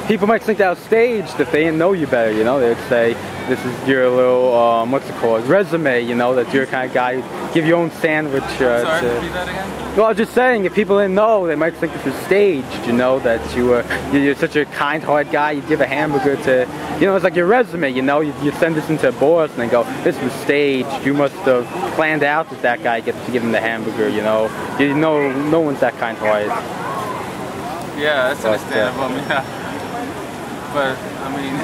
people might think that was staged if they didn't know you better, you know. They would say, this is your little, what's it called, resume, you know, that you're the kind of guy who give your own sandwich. Sorry, repeat that again? Well, I was just saying, if people didn't know, they might think this was staged, you know, that you're such a kind-hearted guy, you give a hamburger to, you know, it's like your resume, you know, you send this into a boss and they go, this was staged, you must have planned out that guy gets to give him the hamburger, you know. No one's that kind-hearted. Yeah, that's understandable, yeah. But, I mean...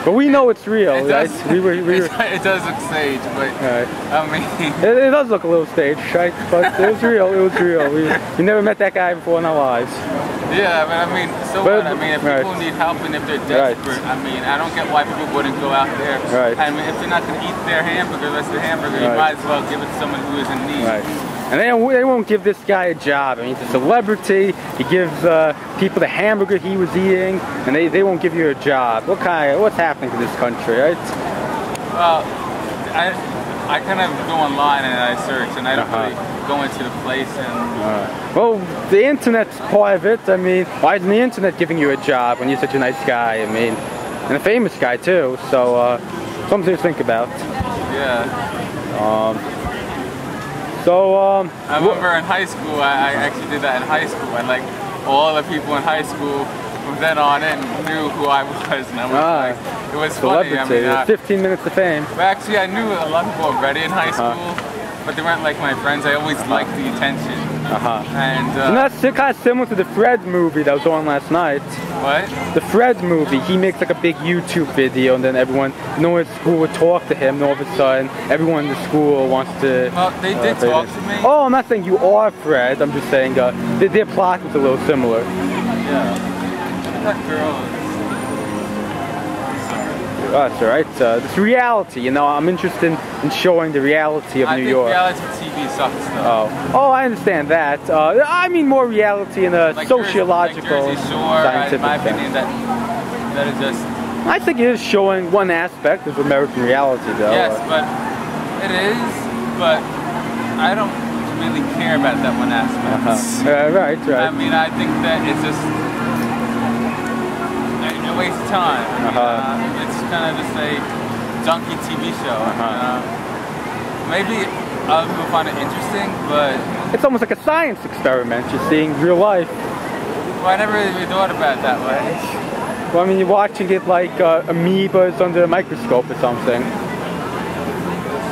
But we know it's real, it does, right? It does look staged, but, right. I mean... It does look a little staged, right? But it was real, it was real. We never met that guy before in our lives. Yeah, but I mean, so what? I mean, if people need help and if they're desperate, I mean, I don't get why people wouldn't go out there. Right. I mean, if they're not going to eat their hamburger, that's the hamburger, you might as well give it to someone who is in need. Right. And they won't give this guy a job. I mean, he's a celebrity. He gives people the hamburger he was eating, and they won't give you a job. What's happening to this country, right? Well, I kind of go online and I search, and I don't really go into the place and... Well, the internet's part of it. I mean, why isn't the internet giving you a job when you're such a nice guy? I mean, and a famous guy too. So something to think about. Yeah. I remember in high school, I actually did that in high school, and like all the people in high school from then on in knew who I was, and I was like, it was funny. I mean, 15 minutes of fame. But actually, I knew a lot of people already in high school, but they weren't like my friends. I always liked the attention. And that's kind of similar to the Fred movie that was on last night. What? The Fred movie. He makes like a big YouTube video, and then no one at school would talk to him, and all of a sudden, everyone in the school wants to... Well, they did talk to me. Oh, I'm not saying you are Fred. I'm just saying their plot is a little similar. Yeah. That girl... That's alright. It's reality, you know. I'm interested in showing the reality of New York. I think reality TV sucks, though. Oh, I understand that. I mean more reality in a like sociological, Jersey Shore, scientific in my sense. opinion, that is just... I think it is showing one aspect of American reality, though. Yes, but it is, but I don't really care about that one aspect. Right. I mean, I think that it's just a waste of time. It's kind of just a junky TV show. Maybe other people find it interesting, but... It's almost like a science experiment. You're seeing real life. Well, I never really thought about it that way. Well, I mean, you're watching it like amoebas under a microscope or something.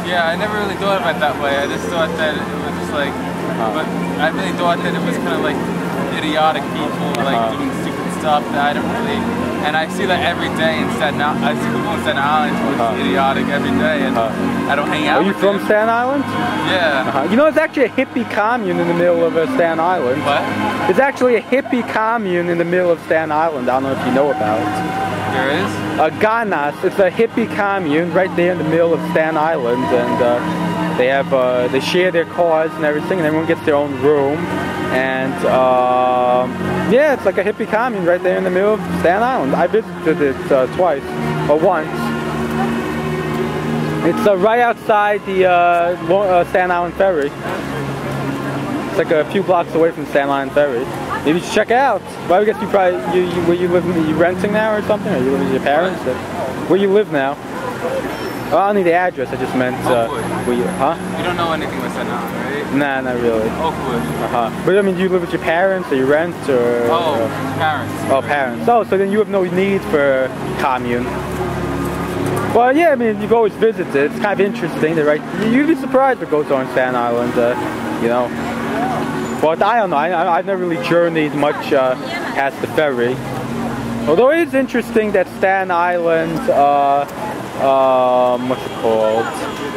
Yeah, I never really thought about it that way. I just thought that it was just like... But I really thought that it was kind of like idiotic people, like doing stupid stuff that I don't really... And I see that every day in Staten Island. I see people in Staten Island who are idiotic every day, and I don't hang out with them. Are you from Staten Island? Yeah. You know, there's actually a hippie commune in the middle of Staten Island. What? There's actually a hippie commune in the middle of Staten Island. I don't know if you know about it. There is? Ganas. It's a hippie commune right there in the middle of Staten Island, and they share their cars and everything, and everyone gets their own room. And yeah, it's like a hippie commune right there in the middle of Staten Island. I visited it twice, or once. It's right outside the Staten Island Ferry. It's like a few blocks away from Staten Island Ferry. Maybe you should check it out. Well, I guess you probably, where you live, you renting now or something? Or you live with your parents? Where you live now? Oh, I don't need the address, I just meant, where you, You don't know anything with Staten Island, right? Nah, not really. Oakwood. But I mean, do you live with your parents, or you rent, or... Oh, parents. Oh, parents. Oh, so then you have no need for commune. Well, yeah, I mean, you've always visited. It's kind of interesting. You'd be surprised what goes on in Staten Island, you know. But I don't know. I've never really journeyed much past the ferry. Although it is interesting that Staten Island, what's it called?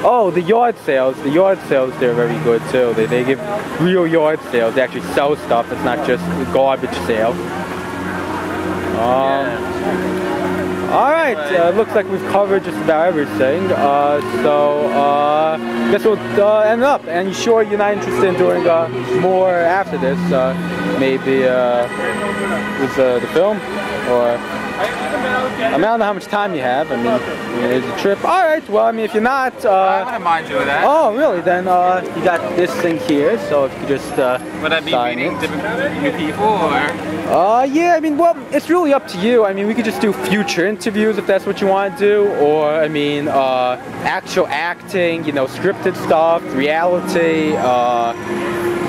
Oh, the yard sales. The yard sales, they're very good too. They give real yard sales. They actually sell stuff. It's not just a garbage sale. Alright, looks like we've covered just about everything. Guess we'll end up. And you sure you're not interested in doing more after this? Maybe with the film? Or I mean, I don't know how much time you have. I mean, it's a trip. All right. Well, I mean, if you're not, I wouldn't mind doing that. Oh, really? Then you got this thing here. So if you could just would I be meeting different new people, or? Yeah. I mean, well, it's really up to you. I mean, we could just do future interviews if that's what you want to do, or I mean, actual acting. You know, scripted stuff, reality.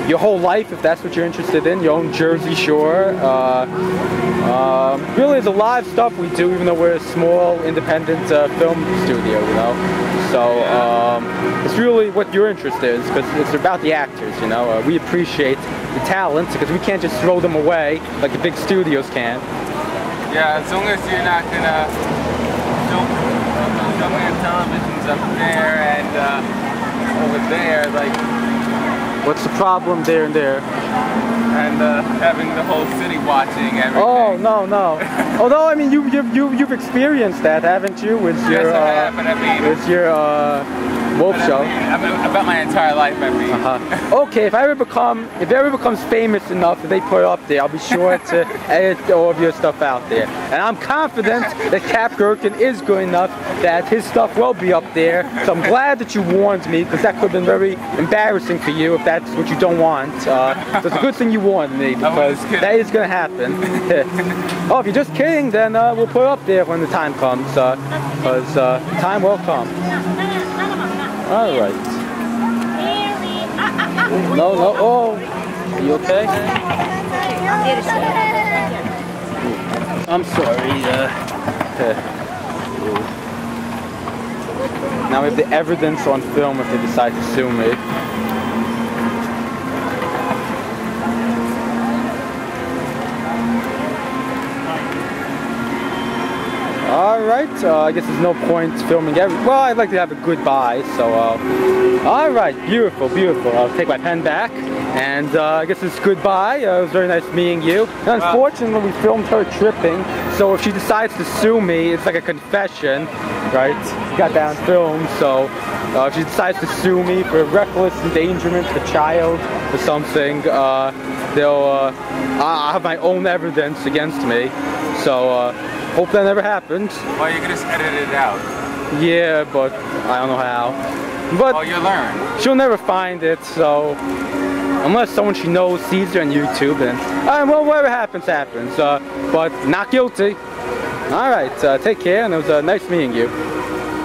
Your whole life, if that's what you're interested in, your own Jersey Shore. Really, there's a lot of stuff we do, even though we're a small, independent film studio, you know. So it's really what your interest is, because it's about the actors, you know. We appreciate the talent, because we can't just throw them away like the big studios can. Yeah, as long as you're not gonna film your televisions up there and over there, like. What's the problem there and there? And having the whole city watching everything. Oh, no. Although, I mean, you've experienced that, haven't you? With your, yes, I have, but I mean... With your Wolf Show. I mean, about my entire life, I mean. Okay, if it ever becomes famous enough that they put it up there, I'll be sure to edit all of your stuff out there. And I'm confident that Cap Gherkin is good enough that his stuff will be up there. So I'm glad that you warned me, because that could have been very embarrassing for you if that's what you don't want. So it's a good thing you warned me, because that is going to happen. Oh, if you're just kidding, then we'll put it up there when the time comes, because time will come. All right. No. Oh, you okay? I'm sorry. Now we have the evidence on film if they decide to sue me. Alright, I guess there's no point filming well, I'd like to have a goodbye, so, alright, beautiful. I'll take my pen back, and, I guess it's goodbye. It was very nice meeting you. And unfortunately, we filmed her tripping, so if she decides to sue me, it's like a confession, right? You got that on film, so, if she decides to sue me for reckless endangerment of a child or something, I'll have my own evidence against me, so, hope that never happens. Well, you can just edit it out. Yeah, but I don't know how. But oh, you'll learn. She'll never find it, so unless someone she knows sees her on YouTube, and well, whatever happens, happens. But not guilty. All right, take care, and it was nice meeting you.